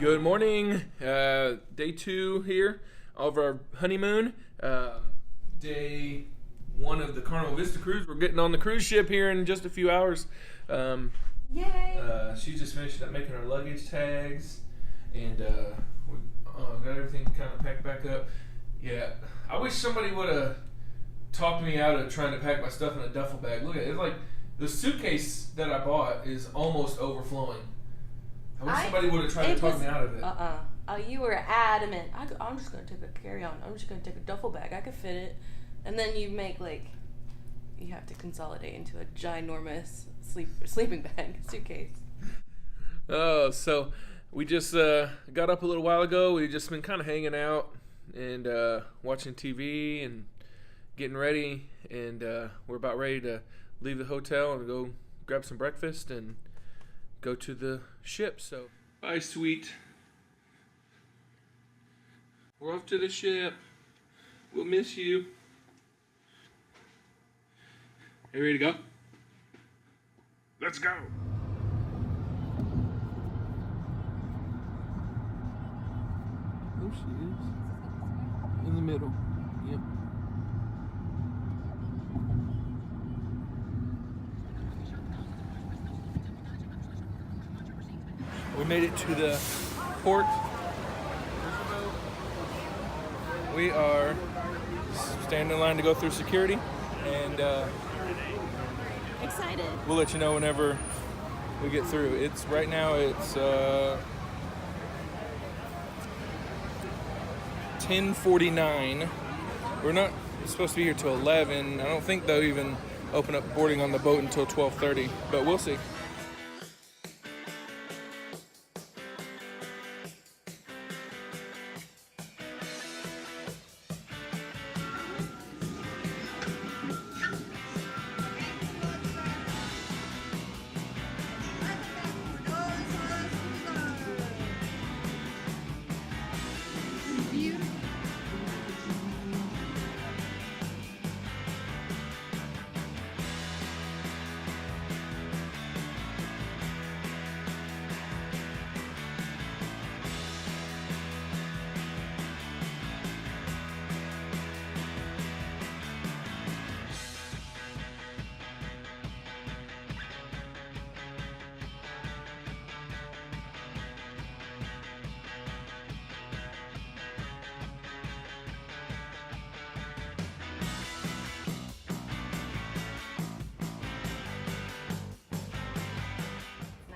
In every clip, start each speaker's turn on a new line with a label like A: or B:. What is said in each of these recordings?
A: Good morning. Day 2 here of our honeymoon. Day 1 of the Carnival Vista cruise. We're getting on the cruise ship here in just a few hours.
B: Yay!
A: She just finished up making our luggage tags, and we got everything kind of packed back up. Yeah, I wish somebody would have talked me out of trying to pack my stuff in a duffel bag. Look at it. It's like the suitcase that I bought is almost overflowing. I wish somebody would have tried to talk me out of it.
B: Oh, you were adamant. I'm just going to take a carry-on. I'm just going to take a duffel bag. I could fit it. And then you make, you have to consolidate into a ginormous sleeping bag suitcase.
A: Oh, so we just got up a little while ago. We've just been kind of hanging out and watching TV and getting ready. And we're about ready to leave the hotel and go grab some breakfast and go to the ship. So bye, sweet. We're off to the ship. We'll miss you. Are you ready to go? Let's go. There she is. In the middle. Yep. We made it to the port. We are standing in line to go through security, and
B: Excited.
A: we'll let you know whenever we get through. It's right now. It's 10:49. We're not supposed to be here till 11. I don't think they'll even open up boarding on the boat until 12:30, but we'll see.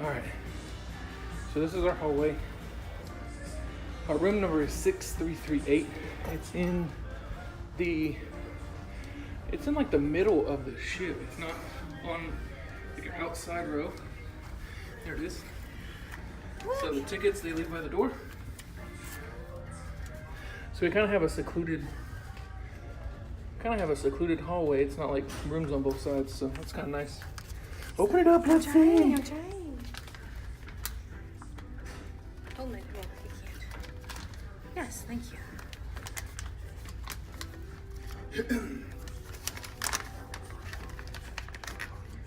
A: Alright, so this is our hallway. Our room number is 6338. It's in like the middle of the ship. It's not on like an outside row. There it is. So the tickets, they leave by the door. So we kind of have a secluded hallway. It's not like rooms on both sides, so that's kind of nice. Open it up, let's see.
B: I'm trying. Oh my God, you can't. Yes, thank you.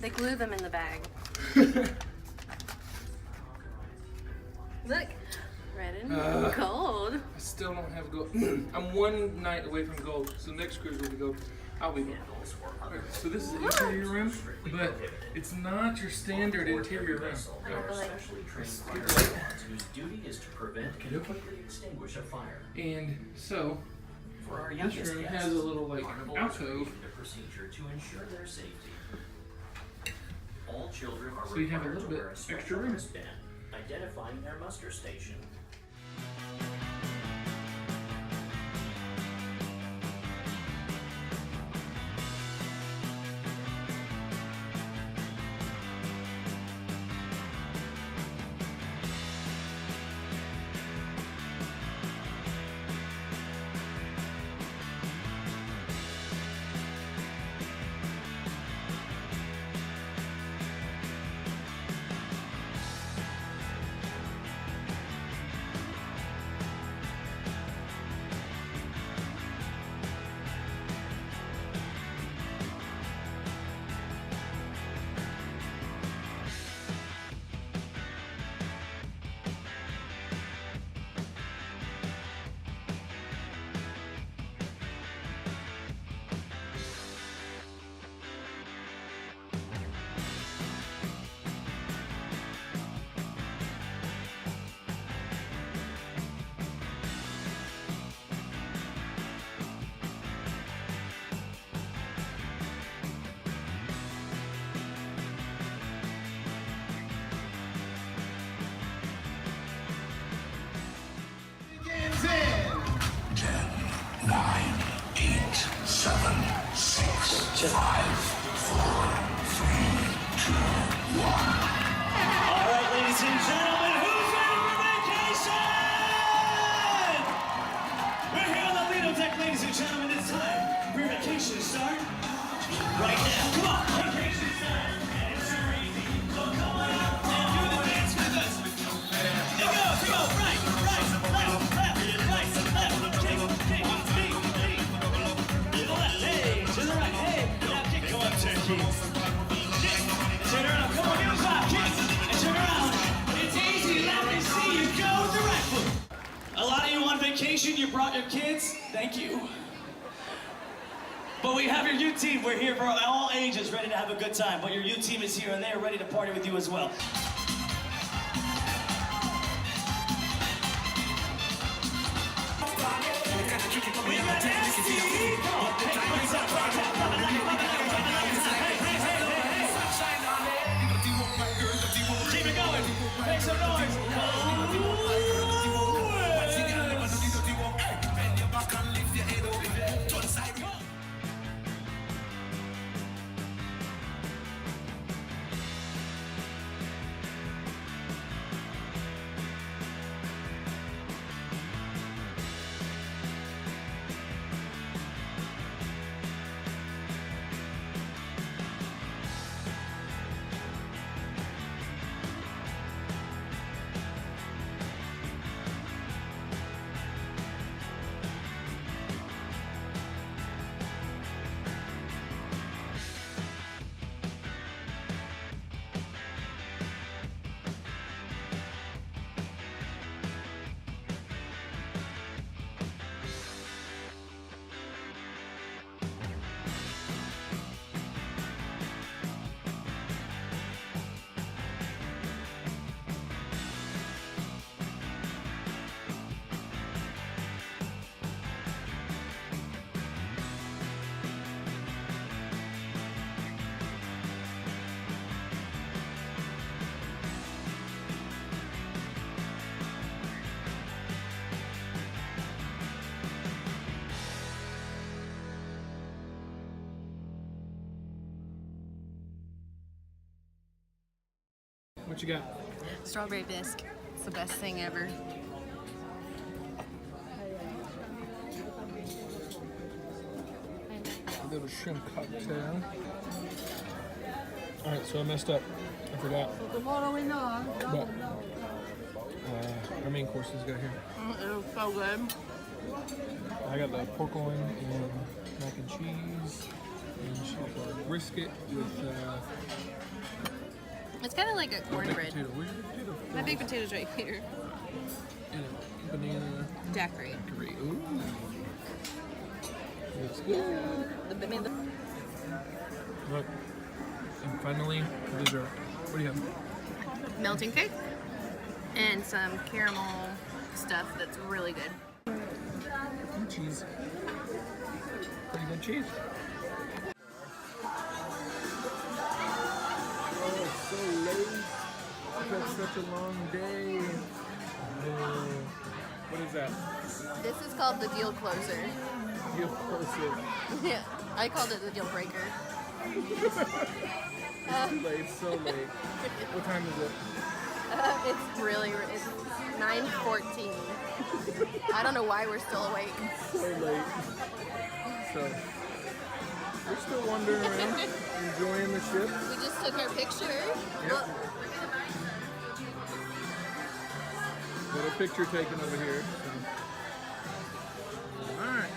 B: They glue them in the bag. Look, red and gold.
A: I still don't have gold. I'm one night away from gold, so next cruise will be gold. I'll be gold. Okay, so this is the interior room, but it's not your standard interior room.
C: Especially trained firefighters whose duty is to prevent and quickly extinguish a fire.
A: And so
C: For our
A: this
C: youngest
A: room
C: guests,
A: has a little like
C: Carnival is
A: alcove.
C: reviewing the procedure to ensure their safety. All children are
A: So you have a
C: required
A: little
C: to
A: bit
C: wear a special
A: extra room.
C: wristband identifying their muster station.
D: Check. All right, ladies and gentlemen, who's ready for vacation? We're here on the Lido deck, ladies and gentlemen. It's time for your vacation to start right now. Come on, vacation time. And it's so easy. So come on out and do the dance with us. Here goes, go, right, left, kick, beat. To the left, hey, to the right, hey. Now kick, go up, turkey. Kick, turn around, come on, give us 5 kicks, and turn around. It's easy, let me see you go with the right foot. A lot of you on vacation, you brought your kids, thank you. But we have your U team, we're here for all ages, ready to have a good time. But your U team is here and they're ready to party with you as well. We got keep it going, make some noise.
A: What you got?
B: Strawberry bisque. It's the best thing ever.
A: A little shrimp cocktail. Alright, so I messed up. I forgot. But our main courses got here.
B: It was so good.
A: I got the pork loin and mac and cheese. And she got the brisket with
B: It's kind of like a cornbread.
A: potato. Where's your potato?
B: My big potato's right here.
A: And a banana
B: Daiquiri.
A: curry. Ooh. Looks good. Look. And finally, dessert. What do you have?
B: Melting cake and some caramel stuff that's really good.
A: And cheese. Pretty good cheese. Oh, it's so late. I've had such a long day. Oh. What is that?
B: This is called the deal closer.
A: Deal closer.
B: Yeah, I called it the deal breaker.
A: It's too late. It's so late. What time is it?
B: It's 9:14. I don't know why we're still awake.
A: So late. So, we're still wandering around, enjoying the ship.
B: We just took our picture.
A: Yep.
B: Look.
A: Got a picture taken over here. So. Alright.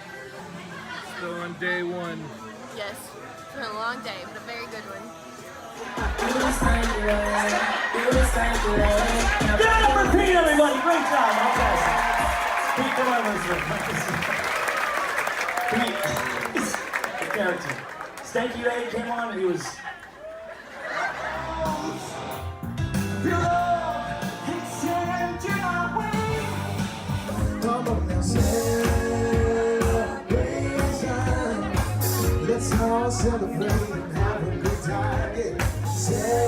A: Still on day 1.
B: Yes, it's been a long day, but a very good one.
D: Give it up for Pete, everybody. Great job. Fantastic. Pete, come on, Pete, the character. Stanky Ray came on and he was...
E: Let's all celebrate and have a good time. Celebration.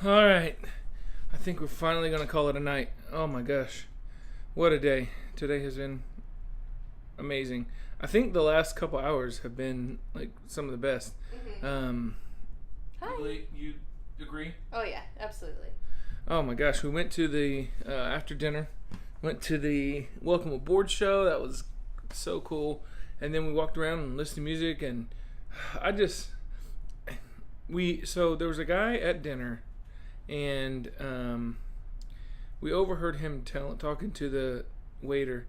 A: All right. I think we're finally going to call it a night. Oh my gosh. What a day. Today has been amazing. I think the last couple hours have been like some of the best.
B: Hi.
A: You agree?
B: Oh yeah, absolutely.
A: Oh my gosh. We went to the, after dinner, went to the Welcome Aboard show. That was so cool. And then we walked around and listened to music, and so there was a guy at dinner, and we overheard him talking to the waiter,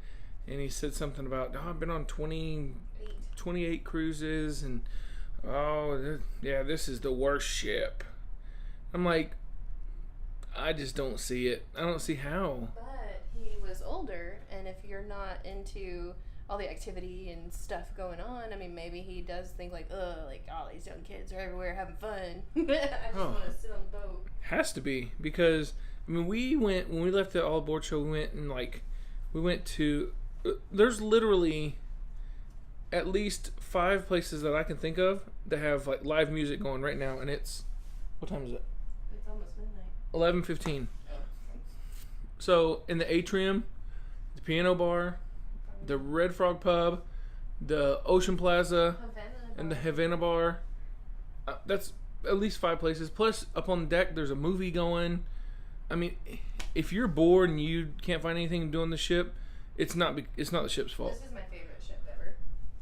A: and he said something about, I've been on 28 cruises, and this is the worst ship. I'm like, I just don't see it. I don't see how.
B: But he was older, and if you're not into all the activity and stuff going on, I mean, maybe he does think like, all these young kids are everywhere having fun. I just want to sit on the boat.
A: Has to be, because I mean, when we left the All Aboard show, we went to there's literally at least 5 places that I can think of that have like live music going right now, and it's, what time is it?
B: It's almost midnight.
A: 11:15. So in the atrium, the piano bar, the Red Frog Pub, the Ocean Plaza, and the Havana Bar. That's at least 5 places. Plus, up on the deck, there's a movie going. I mean, if you're bored and you can't find anything doing the ship, it's not the ship's fault.
B: This is my favorite ship ever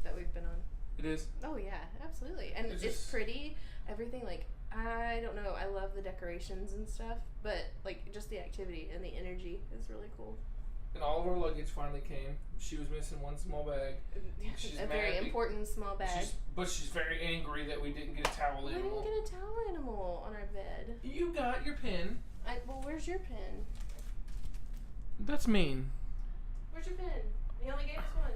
B: that we've been on.
A: It is?
B: Oh yeah, absolutely. And it's pretty. Everything, like, I don't know. I love the decorations and stuff, but like just the activity and the energy is really cool.
A: And all of our luggage finally came. She was missing one small bag. She's
B: a very important small bag.
A: But she's very angry that we didn't get a towel
B: We
A: animal.
B: didn't get a towel animal on our bed.
A: You got your pen.
B: Well, where's your pen?
A: That's mean.
B: Where's your pen? You only gave us one.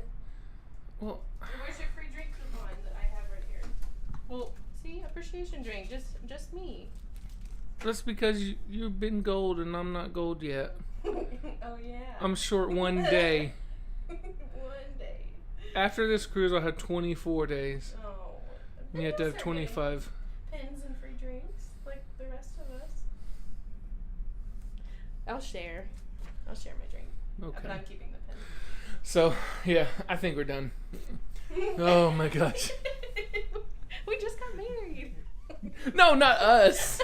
A: Well,
B: Where's your free drink coupon that I have right here?
A: well,
B: See, appreciation drink, just me.
A: that's because you've been gold and I'm not gold yet.
B: Oh yeah.
A: I'm short one day.
B: One day.
A: After this cruise, I'll have 24 days.
B: Oh.
A: And you have to have 25.
B: Pens and free drinks like the rest of us. I'll share my drink.
A: Okay.
B: But I'm keeping the pen.
A: So, yeah, I think we're done. Oh my gosh.
B: We just got married.
A: No, not us.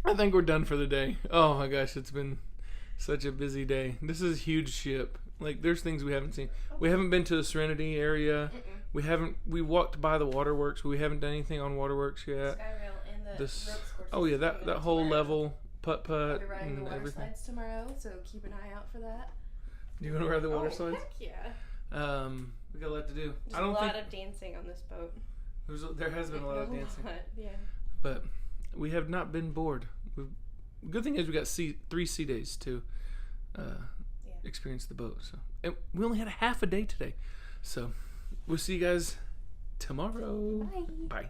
A: I think we're done for the day. Oh my gosh, it's been such a busy day. This is a huge ship. Like, there's things we haven't seen. We haven't been to the Serenity area. We walked by the waterworks, but we haven't done anything on waterworks yet.
B: Skyrail and the ropes courses.
A: Oh yeah, that whole level, putt
B: I'll be riding the
A: and
B: water
A: everything.
B: slides tomorrow, so keep an eye out for that.
A: You gonna ride the water slides?
B: Heck yeah.
A: We got a lot to do.
B: There's a lot of dancing on this boat.
A: There has been a lot of dancing,
B: Yeah.
A: but we have not been bored. Good thing is we got 3 sea days to experience the boat. So, and we only had a half a day today. So we'll see you guys tomorrow.
B: Bye.
A: Bye.